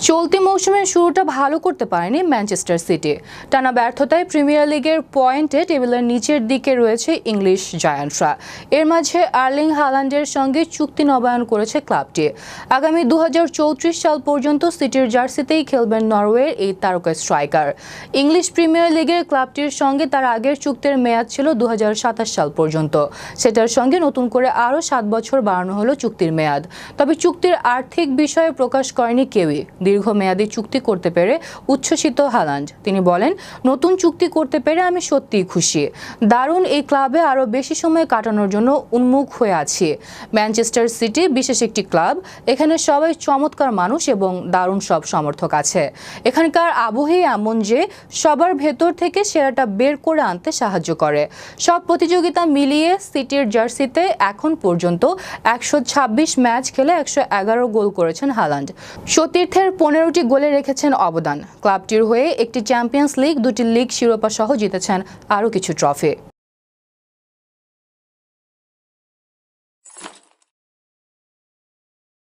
চলতি মৌসুমের শুরুটা ভালো করতে পারেনি ম্যানচেস্টার সিটি। টানা ব্যর্থতায় প্রিমিয়ার লিগের পয়েন্টে টেবিলের নিচের দিকে রয়েছে ইংলিশ জায়ান্টরা। এর মাঝে আর্লিং হাল্যান্ডের সঙ্গে চুক্তি নবায়ন করেছে ক্লাবটি। আগামী 2034 সাল পর্যন্ত সিটির জার্সিতেই খেলবেন নরওয়ের এই তারকা স্ট্রাইকার। ইংলিশ প্রিমিয়ার লিগের ক্লাবটির সঙ্গে তার আগের চুক্তির মেয়াদ ছিল 2027 সাল পর্যন্ত। সেটার সঙ্গে নতুন করে আরও 7 বছর বাড়ানো হলো চুক্তির মেয়াদ। তবে চুক্তির আর্থিক বিষয়ে প্রকাশ করেনি কেউই। দীর্ঘমেয়াদী চুক্তি করতে পেরে উচ্ছ্বসিত হাল্যান্ড। তিনি বলেন, নতুন চুক্তি করতে পেরে আমি সত্যিই খুশি। দারুণ এই ক্লাবে আরও বেশি সময় কাটানোর জন্য উন্মুখ হয়ে আছি। ম্যানচেস্টার সিটি বিশেষ একটি ক্লাব। এখানে সবাই চমৎকার মানুষ এবং দারুণ সব সমর্থক আছে। এখানকার আবহে এমন যে সবার ভেতর থেকে সেরাটা বের করে আনতে সাহায্য করে। সব প্রতিযোগিতা মিলিয়ে সিটির জার্সিতে এখন পর্যন্ত 126 ম্যাচ খেলে 111 গোল করেছেন হাল্যান্ড। সতীর্থের 15টি গোলে রেখেছেন অবদান। ক্লাবটির হয়ে একটি চ্যাম্পিয়ন্স লিগ, 2টি লিগ শিরোপা সহ জিতেছেন আরও কিছু ট্রফি।